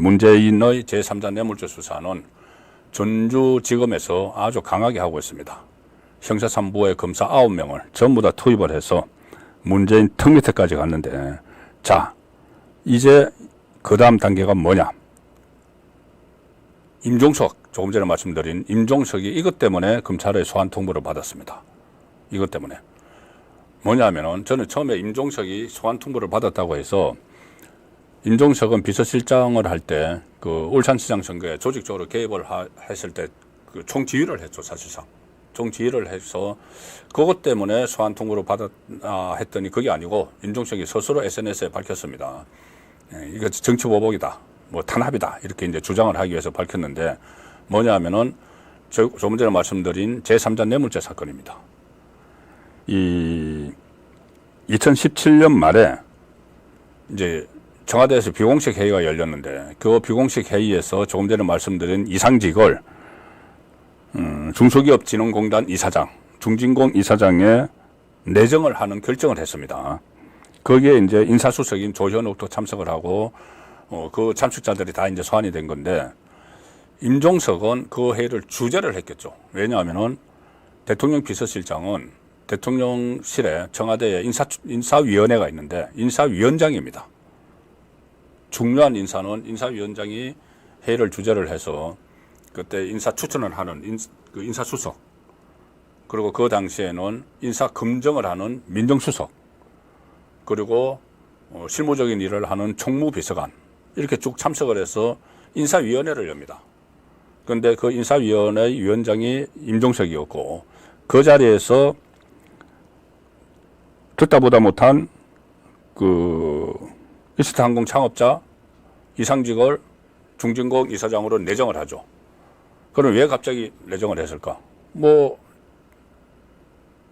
문재인의 제3자 뇌물죄 수사는 전주지검에서 아주 강하게 하고 있습니다. 형사 3부의 검사 9명을 전부 다 투입을 해서 문재인 턱 밑에까지 갔는데, 자, 이제 그 다음 단계가 뭐냐? 임종석, 조금 전에 말씀드린 임종석이 이것 때문에 검찰의 소환 통보를 받았습니다. 이것 때문에. 뭐냐면은 저는 처음에 임종석이 소환 통보를 받았다고 해서, 임종석은 비서실장을 할 때 그 울산시장 선거에 조직적으로 개입을 했을 때 그 총지휘를 했죠, 사실상. 총지휘를 해서 그것 때문에 소환 통보를 받았나 했더니 그게 아니고 임종석이 스스로 SNS에 밝혔습니다. 이거 정치보복이다, 뭐 탄압이다, 이렇게 이제 주장을 하기 위해서 밝혔는데, 뭐냐면은 조금 전에 말씀드린 제3자 뇌물죄 사건입니다. 이 2017년 말에 이제 청와대에서 비공식 회의가 열렸는데, 그 비공식 회의에서 조금 전에 말씀드린 이상직을 중소기업진흥공단 이사장, 중진공 이사장에 내정을 하는 결정을 했습니다. 거기에 이제 인사수석인 조현옥도 참석을 하고, 그 참석자들이 다 이제 소환이 된 건데, 임종석은 그 회의를 주재를 했겠죠. 왜냐하면은 대통령 비서실장은 대통령실에 청와대에 인사위원회가 있는데 인사위원장입니다. 중요한 인사는 인사위원장이 회의를 주재를 해서 그때 인사 추천을 하는 인사수석, 그리고 그 당시에는 인사 검증을 하는 민정수석, 그리고 실무적인 일을 하는 총무비서관, 이렇게 쭉 참석을 해서 인사위원회를 엽니다. 그런데 그 인사위원회 위원장이 임종석이었고, 그 자리에서 듣다 보다 못한 그 이스타항공 창업자 이상직을 중진공 이사장으로 내정을 하죠. 그럼 왜 갑자기 내정을 했을까? 뭐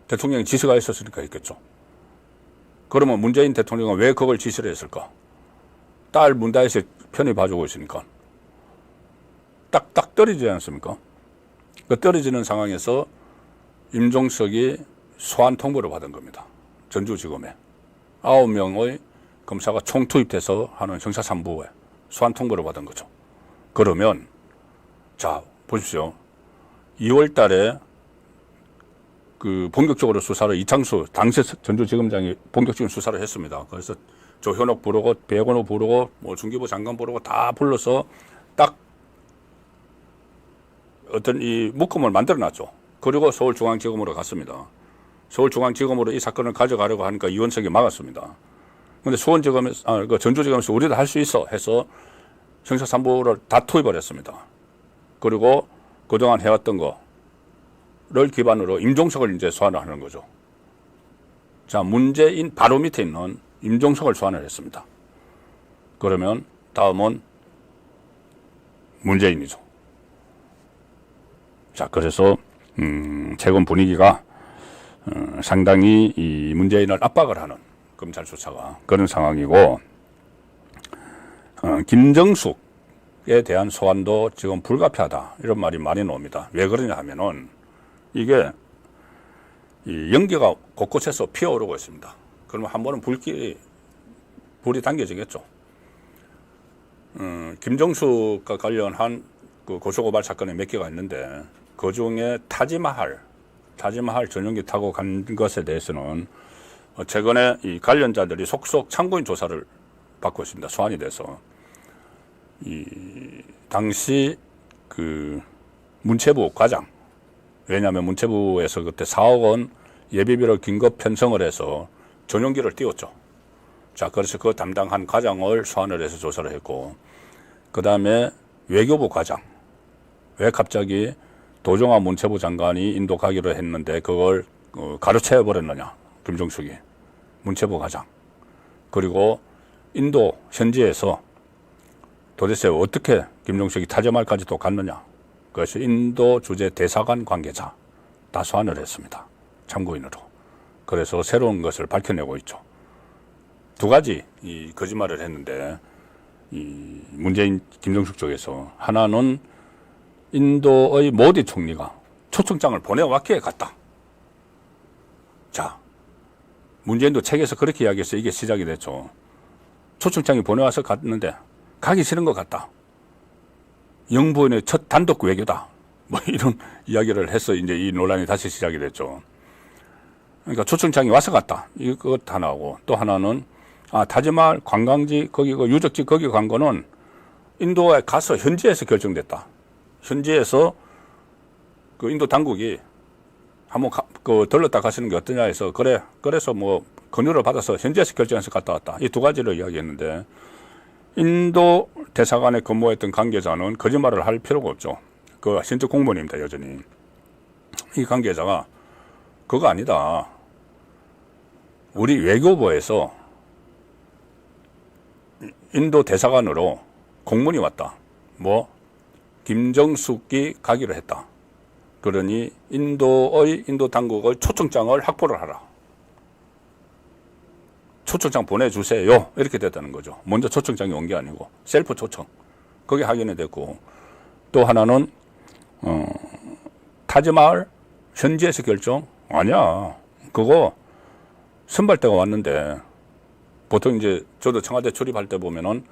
대통령이 지시가 있었으니까 했겠죠. 그러면 문재인 대통령은 왜 그걸 지시를 했을까? 딸 문다혜 씨 편히 봐주고 있으니까. 딱딱 떨어지지 않습니까? 그 떨어지는 상황에서 임종석이 소환 통보를 받은 겁니다. 전주지검에 9명의 검사가 총투입돼서 하는 형사 3부에 소환 통보를 받은 거죠. 그러면 자 보십시오. 2월 달에 그 본격적으로 수사를 이창수 당시 전주지검장이 본격적인 수사를 했습니다. 그래서 조현옥 부르고 배건호 부르고 뭐 중기부 장관 부르고 다 불러서 딱 어떤 이 묶음을 만들어 놨죠. 그리고 서울중앙지검으로 갔습니다. 서울중앙지검으로 이 사건을 가져가려고 하니까 이원석이 막았습니다. 근데 수원지검에서, 그 전주지검에서 우리도 할 수 있어 해서 형사 3부를 다 투입을 했습니다. 그리고 그동안 해왔던 거를 기반으로 임종석을 이제 소환을 하는 거죠. 자, 문재인 바로 밑에 있는 임종석을 소환을 했습니다. 그러면 다음은 문재인이죠. 자, 그래서 최근 분위기가 상당히 이 문재인을 압박을 하는 검찰 수사가 그런 상황이고, 김정숙에 대한 소환도 지금 불가피하다, 이런 말이 많이 나옵니다. 왜 그러냐 하면은 이게 이 연기가 곳곳에서 피어오르고 있습니다. 그러면 한 번은 불이 당겨지겠죠. 김정숙과 관련한 그 고소고발 사건이 몇 개가 있는데, 그 중에 타지마할 전용기 타고 간 것에 대해서는 최근에 이 관련자들이 속속 참고인 조사를 받고 있습니다. 소환이 돼서. 이 당시 그 문체부 과장, 왜냐하면 문체부에서 그때 4억 원 예비비를 긴급 편성을 해서 전용기를 띄웠죠. 자, 그래서 그 담당한 과장을 소환을 해서 조사를 했고, 그 다음에 외교부 과장, 왜 갑자기 도종환 문체부 장관이 인도 가기로 했는데 그걸 가로채 버렸느냐, 김종숙이. 문체부 과장. 그리고 인도 현지에서 도대체 어떻게 김종숙이 타지말까지 또 갔느냐. 그래서 인도 주재 대사관 관계자 다 소환을 했습니다. 참고인으로. 그래서 새로운 것을 밝혀내고 있죠. 두 가지 이 거짓말을 했는데, 이 문재인 김종숙 쪽에서 하나는 인도의 모디 총리가 초청장을 보내왔기에 갔다. 자, 문재인도 책에서 그렇게 이야기해서 이게 시작이 됐죠. 초청장이 보내와서 갔는데 가기 싫은 것 같다. 영부인의 첫 단독 외교다. 뭐 이런 이야기를 해서 이제 이 논란이 다시 시작이 됐죠. 그러니까 초청장이 와서 갔다. 이것 하나고 또 하나는 타지마할 관광지 거기 그 유적지 거기 간 거는 인도에 가서 현지에서 결정됐다. 현지에서 그 인도 당국이 한번 들렀다 가시는 게 어떠냐 해서 그래서 뭐 권유를 받아서 현지에서 결정해서 갔다 왔다. 이 두 가지를 이야기했는데 인도 대사관에 근무했던 관계자는 거짓말을 할 필요가 없죠. 그 현재 공무원입니다, 여전히. 이 관계자가 그거 아니다. 우리 외교부에서 인도 대사관으로 공문이 왔다. 뭐 김정숙이 가기로 했다. 그러니 인도 당국의 초청장을 확보를 하라. 초청장 보내주세요. 이렇게 됐다는 거죠. 먼저 초청장이 온 게 아니고 셀프 초청. 그게 확인이 됐고 또 하나는 타지마을 현지에서 결정? 아니야. 그거 선발대가 왔는데 보통 이제 저도 청와대 출입할 때 보면은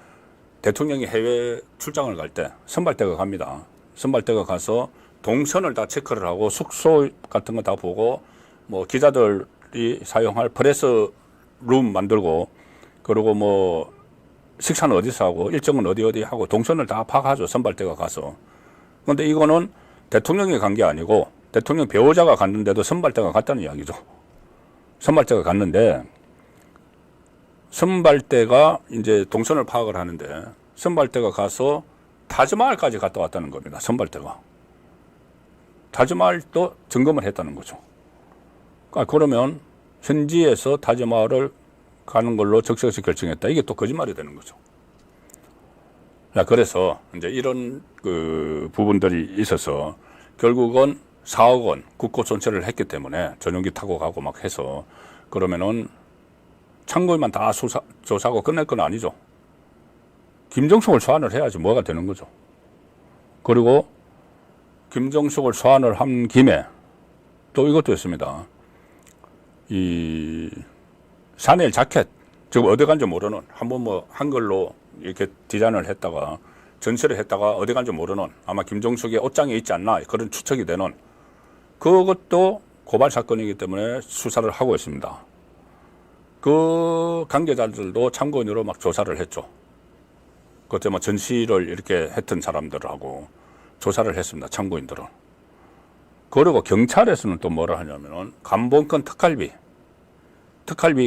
대통령이 해외 출장을 갈 때 선발대가 갑니다. 선발대가 가서 동선을 다 체크를 하고 숙소 같은 거 다 보고 뭐 기자들이 사용할 프레스 룸 만들고 그리고 뭐 식사는 어디서 하고 일정은 어디 하고 동선을 다 파악하죠. 선발대가 가서. 그런데 이거는 대통령이 간 게 아니고 대통령 배우자가 갔는데도 선발대가 갔다는 이야기죠. 선발대가 갔는데 선발대가 이제 동선을 파악을 하는데 선발대가 가서 타지마할까지 갔다 왔다는 겁니다. 선발대가. 타지마할도 점검을 했다는 거죠. 그러면 현지에서 타지마할을 가는 걸로 적시해서 결정했다. 이게 또 거짓말이 되는 거죠. 그래서 이제 이런 그 부분들이 있어서 결국은 4억 원 국고 손실을 했기 때문에 전용기 타고 가고 막 해서 그러면은 참고인만 다 조사하고 끝낼 건 아니죠. 김정숙을 소환을 해야지 뭐가 되는 거죠. 그리고 김정숙을 소환을 한 김에 또 이것도 있습니다. 이 샤넬 자켓 지금 어디 간지 모르는 한번 뭐 한글로 이렇게 디자인을 했다가 전시를 했다가 어디 간지 모르는 아마 김정숙의 옷장에 있지 않나 그런 추측이 되는 그것도 고발 사건이기 때문에 수사를 하고 있습니다. 그 관계자들도 참고인으로 막 조사를 했죠. 그때 뭐 전시를 이렇게 했던 사람들하고 조사를 했습니다. 참고인들은. 그리고 경찰에서는 또 뭐라 하냐면은 감봉권 특활비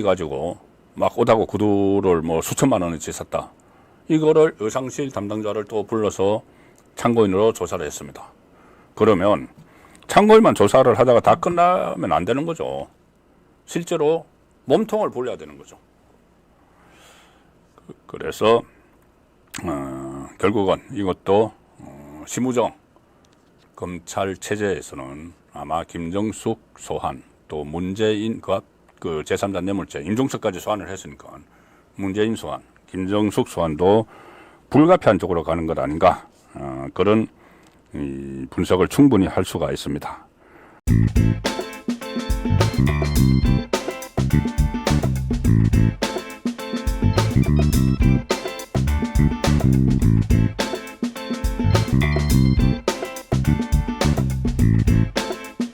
가지고 막 옷하고 구두를 뭐 수천만 원어치 샀다. 이거를 의상실 담당자를 또 불러서 참고인으로 조사를 했습니다. 그러면 참고인만 조사를 하다가 다 끝나면 안 되는 거죠. 실제로 몸통을 불려야 되는 거죠. 그래서 결국은 이것도 심우정 검찰 체제에서는 아마 김정숙 소환 또 문재인 그 제3자 뇌물죄 임종석까지 소환을 했으니까 문재인 소환 김정숙 소환도 불가피한 쪽으로 가는 것 아닌가 그런 분석을 충분히 할 수가 있습니다.